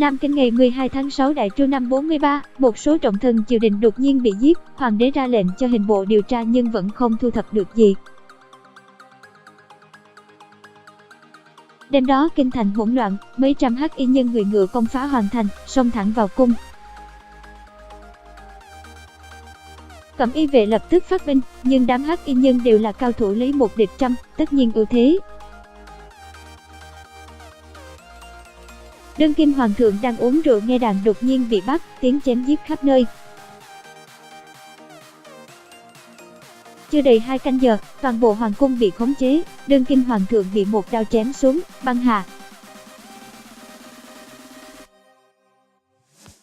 Nam Kinh ngày 12 tháng 6 Đại Trư năm 43, một số trọng thần triều đình đột nhiên bị giết, hoàng đế ra lệnh cho hình bộ điều tra nhưng vẫn không thu thập được gì. Đêm đó kinh thành hỗn loạn, mấy trăm hắc y nhân người ngựa công phá hoàng thành, xông thẳng vào cung. Cẩm y vệ lập tức phát binh, nhưng đám hắc y nhân đều là cao thủ lấy một địch trăm, tất nhiên ưu thế. Đương kim hoàng thượng đang uống rượu nghe đàn đột nhiên bị bắt, tiếng chém giết khắp nơi. Chưa đầy 2 canh giờ, toàn bộ hoàng cung bị khống chế, đương kim hoàng thượng bị một đao chém xuống, băng hà.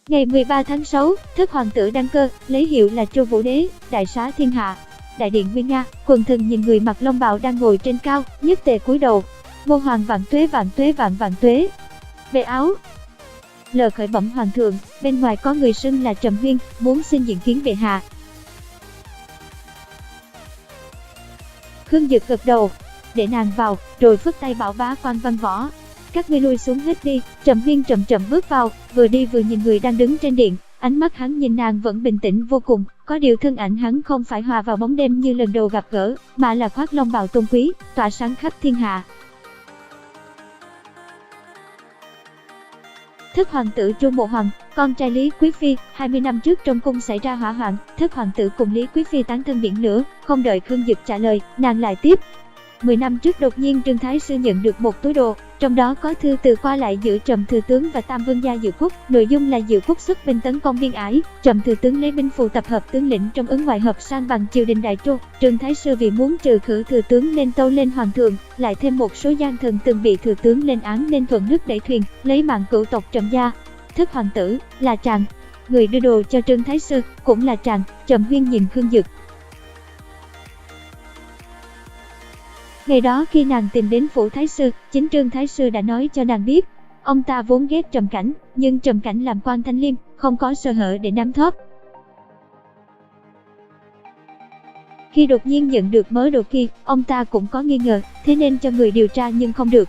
Ngày 13 tháng 6, thất hoàng tử đăng cơ, lấy hiệu là Chu Vũ Đế, đại xá thiên hạ. Đại điện nguy nga, quần thần nhìn người mặc long bào đang ngồi trên cao, nhất tề cúi đầu. Ngô hoàng vạn tuế vạn tuế vạn vạn tuế. Về áo lờ khởi bẩm hoàng thượng, bên ngoài có người xưng là Trầm Huyên, muốn xin diện kiến bệ hạ. Khương Dực gật đầu, để nàng vào, rồi phất tay bảo bá quan văn võ. Các ngươi lui xuống hết đi. Trầm Huyên chậm chậm bước vào, vừa đi vừa nhìn người đang đứng trên điện, ánh mắt hắn nhìn nàng vẫn bình tĩnh vô cùng, có điều thân ảnh hắn không phải hòa vào bóng đêm như lần đầu gặp gỡ, mà là khoác long bào tôn quý, tỏa sáng khắp thiên hạ. Thất hoàng tử Chu Mộ Hoàng, con trai Lý Quý Phi, 20 năm trước trong cung xảy ra hỏa hoạn, thất hoàng tử cùng Lý Quý Phi tán thân biển lửa, không đợi Khương Dực trả lời, nàng lại tiếp. 10 năm trước đột nhiên Trương Thái Sư nhận được một túi đồ, trong đó có thư từ qua lại giữa Trầm Thừa Tướng và Tam Vương gia Diệu Quốc, nội dung là Diệu Quốc xuất binh tấn công Biên Ải, Trầm Thừa Tướng lấy binh phù tập hợp tướng lĩnh trong ứng ngoại hợp sang bằng triều đình Đại Chu. Trương Thái Sư vì muốn trừ khử Thừa Tướng nên tâu lên hoàng thượng, lại thêm một số gian thần từng bị Thừa Tướng lên án nên thuận nước đẩy thuyền, lấy mạng cửu tộc Trầm gia. Thất hoàng tử là chàng, người đưa đồ cho Trương Thái Sư cũng là chàng. Trầm Huyên nhìn Khương Dực. Ngày đó khi nàng tìm đến phủ Thái Sư, chính Trương Thái Sư đã nói cho nàng biết, ông ta vốn ghét Trầm Cảnh, nhưng Trầm Cảnh làm quan thanh liêm, không có sơ hở để nắm thóp. Khi đột nhiên nhận được mớ đồ kia, ông ta cũng có nghi ngờ, thế nên cho người điều tra nhưng không được.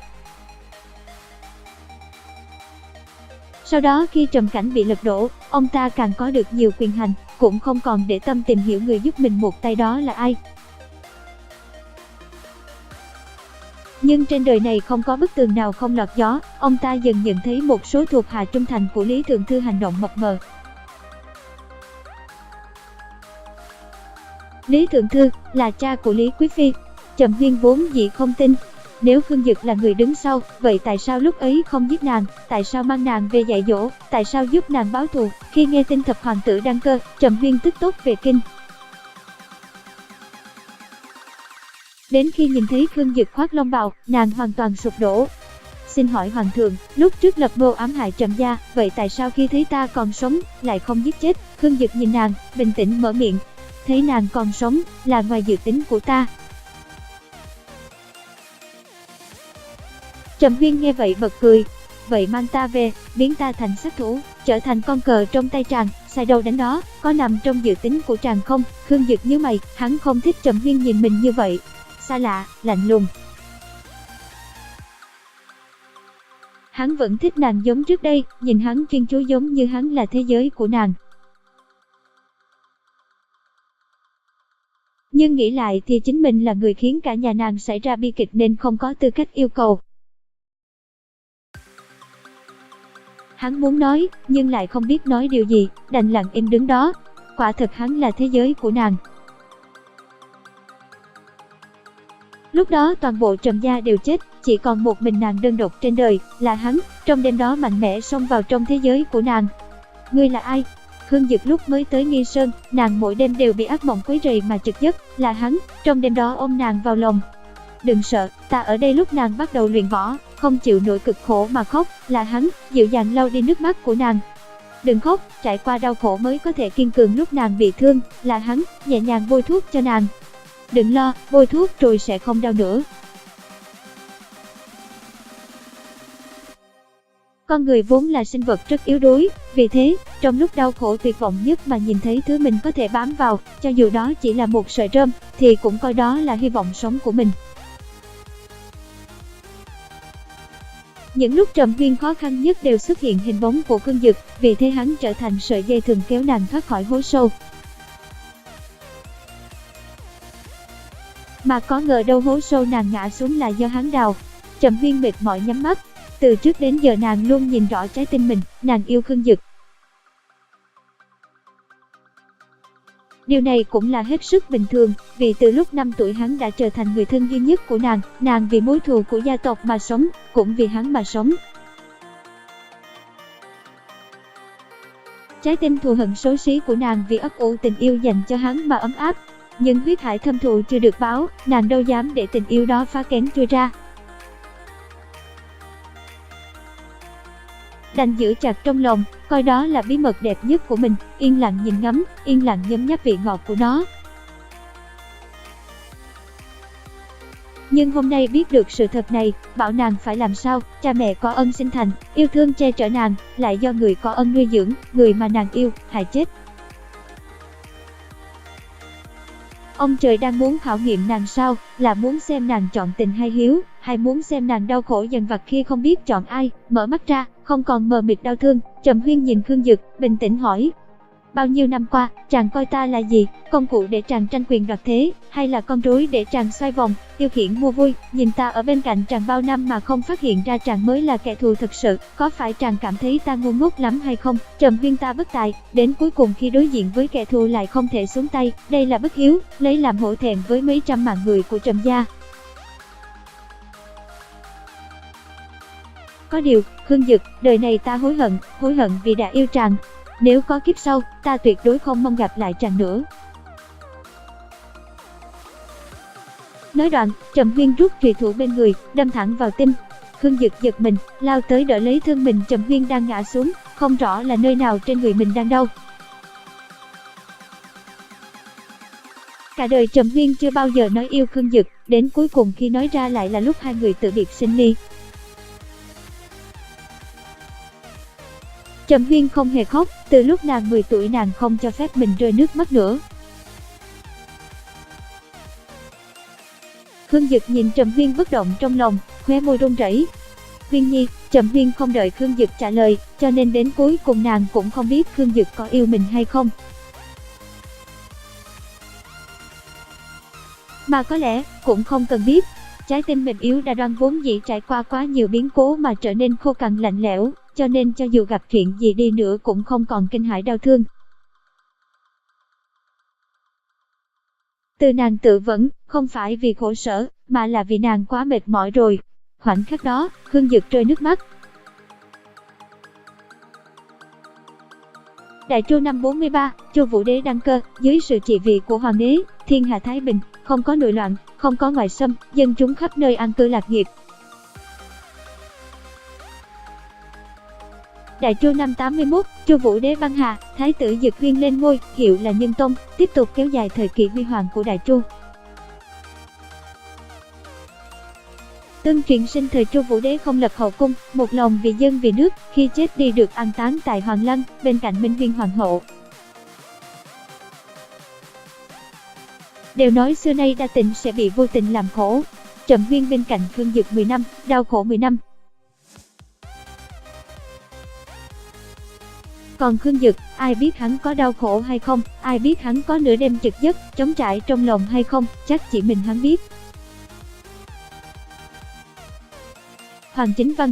Sau đó khi Trầm Cảnh bị lật đổ, ông ta càng có được nhiều quyền hành, cũng không còn để tâm tìm hiểu người giúp mình một tay đó là ai. Nhưng trên đời này không có bức tường nào không lọt gió, ông ta dần nhận thấy một số thuộc hạ trung thành của Lý Thượng Thư hành động mập mờ. Lý Thượng Thư là cha của Lý Quý Phi. Trầm Huyên vốn dĩ không tin. Nếu Khương Dực là người đứng sau, vậy tại sao lúc ấy không giết nàng, tại sao mang nàng về dạy dỗ, tại sao giúp nàng báo thù? Khi nghe tin thập hoàng tử đăng cơ, Trầm Huyên tức tốc về kinh. Đến khi nhìn thấy Khương Dực khoác long bào, nàng hoàn toàn sụp đổ. Xin hỏi hoàng thượng, lúc trước lập mưu ám hại Trầm gia, vậy tại sao khi thấy ta còn sống, lại không giết chết? Khương Dực nhìn nàng, bình tĩnh mở miệng. Thấy nàng còn sống, là ngoài dự tính của ta. Trầm Huyên nghe vậy bật cười. Vậy mang ta về, biến ta thành sát thủ, trở thành con cờ trong tay tràng, sai đâu đánh đó, có nằm trong dự tính của tràng không? Khương Dực nhíu mày, hắn không thích Trầm Huyên nhìn mình như vậy. Xa lạ, lạnh lùng. Hắn vẫn thích nàng giống trước đây, nhìn hắn chuyên chú giống như hắn là thế giới của nàng. Nhưng nghĩ lại thì chính mình là người khiến cả nhà nàng xảy ra bi kịch nên không có tư cách yêu cầu. Hắn muốn nói, nhưng lại không biết nói điều gì, đành lặng im đứng đó. Quả thật hắn là thế giới của nàng. Lúc đó toàn bộ Trầm gia đều chết, chỉ còn một mình nàng đơn độc trên đời, là hắn, trong đêm đó mạnh mẽ xông vào trong thế giới của nàng. Ngươi là ai? Khương Dực lúc mới tới Nghi Sơn, nàng mỗi đêm đều bị ác mộng quấy rầy mà trực giấc, là hắn, trong đêm đó ôm nàng vào lòng. Đừng sợ, ta ở đây lúc nàng bắt đầu luyện võ, không chịu nổi cực khổ mà khóc, là hắn, dịu dàng lau đi nước mắt của nàng. Đừng khóc, trải qua đau khổ mới có thể kiên cường lúc nàng bị thương, là hắn, nhẹ nhàng bôi thuốc cho nàng. Đừng lo, bôi thuốc rồi sẽ không đau nữa. Con người vốn là sinh vật rất yếu đuối, vì thế, trong lúc đau khổ tuyệt vọng nhất mà nhìn thấy thứ mình có thể bám vào, cho dù đó chỉ là một sợi rơm, thì cũng coi đó là hy vọng sống của mình. Những lúc Trầm Huyên khó khăn nhất đều xuất hiện hình bóng của Khương Dực, vì thế hắn trở thành sợi dây thường kéo nàng thoát khỏi hố sâu. Mà có ngờ đâu hố sâu nàng ngã xuống là do hắn đào. Trầm Huyên mệt mỏi nhắm mắt. Từ trước đến giờ nàng luôn nhìn rõ trái tim mình, nàng yêu Khương Dực. Điều này cũng là hết sức bình thường, vì từ lúc 5 tuổi hắn đã trở thành người thân duy nhất của nàng vì mối thù của gia tộc mà sống, cũng vì hắn mà sống. Trái tim thù hận xấu xí của nàng vì ấp ủ tình yêu dành cho hắn mà ấm áp. Nhưng huyết hải thâm thù chưa được báo, nàng đâu dám để tình yêu đó phá kén trôi ra. Đành giữ chặt trong lòng, coi đó là bí mật đẹp nhất của mình, yên lặng nhìn ngắm, yên lặng nhấm nháp vị ngọt của nó. Nhưng hôm nay biết được sự thật này, bảo nàng phải làm sao, cha mẹ có ân sinh thành, yêu thương che chở nàng, lại do người có ân nuôi dưỡng, người mà nàng yêu, hại chết. Ông trời đang muốn khảo nghiệm nàng sao, là muốn xem nàng chọn tình hay hiếu, hay muốn xem nàng đau khổ dằn vặt khi không biết chọn ai, mở mắt ra, không còn mờ mịt đau thương. Trầm Huyên nhìn Khương Dực, bình tĩnh hỏi. Bao nhiêu năm qua, chàng coi ta là gì, công cụ để chàng tranh quyền đoạt thế, hay là con rối để chàng xoay vòng, tiêu khiển mua vui, nhìn ta ở bên cạnh chàng bao năm mà không phát hiện ra chàng mới là kẻ thù thực sự, có phải chàng cảm thấy ta ngu ngốc lắm hay không? Trầm Huyên ta bất tài, đến cuối cùng khi đối diện với kẻ thù lại không thể xuống tay, đây là bất hiếu, lấy làm hổ thẹn với mấy trăm mạng người của Trầm gia. Có điều, Khương Dực, đời này ta hối hận vì đã yêu chàng. Nếu có kiếp sau, ta tuyệt đối không mong gặp lại chàng nữa. Nói đoạn, Trầm Huyên rút chùy thủ bên người, đâm thẳng vào tim. Khương Dực giật mình, lao tới đỡ lấy thân mình Trầm Huyên đang ngã xuống, không rõ là nơi nào trên người mình đang đau. Cả đời Trầm Huyên chưa bao giờ nói yêu Khương Dực, đến cuối cùng khi nói ra lại là lúc hai người tự biệt sinh ly. Trầm Huyên không hề khóc, từ lúc nàng 10 tuổi nàng không cho phép mình rơi nước mắt nữa. Khương Dực nhìn Trầm Huyên bất động trong lòng, khóe môi run rẩy. Huyên nhi, Trầm Huyên không đợi Khương Dực trả lời, cho nên đến cuối cùng nàng cũng không biết Khương Dực có yêu mình hay không. Mà có lẽ, cũng không cần biết. Trái tim mềm yếu đã đoan vốn dĩ trải qua quá nhiều biến cố mà trở nên khô cằn lạnh lẽo, cho nên cho dù gặp chuyện gì đi nữa cũng không còn kinh hãi đau thương. Từ nàng tự vẫn, không phải vì khổ sở, mà là vì nàng quá mệt mỏi rồi. Khoảnh khắc đó, Khương Dực rơi nước mắt. Đại Chu năm 43, Chu Vũ Đế đăng cơ, dưới sự trị vì của hoàng đế, thiên hạ thái bình, không có nội loạn, không có ngoại xâm, dân chúng khắp nơi an cư lạc nghiệp. Đại Chu năm 81, Chu Vũ Đế băng hà, thái tử Dực Huyên lên ngôi, hiệu là Nhân Tông, tiếp tục kéo dài thời kỳ huy hoàng của Đại Chu. Tương truyền sinh thời Chu Vũ Đế không lập hậu cung, một lòng vì dân vì nước, khi chết đi được an táng tại Hoàng Lăng, bên cạnh Minh Huyên hoàng hậu. Đều nói xưa nay đa tình sẽ bị vô tình làm khổ. Trầm Huyên bên cạnh Khương Dực 10 năm, đau khổ 10 năm. Còn Khương Dực, ai biết hắn có đau khổ hay không, ai biết hắn có nửa đêm trực giấc, trống trải trong lòng hay không, chắc chỉ mình hắn biết. Hoàng Chính Văn,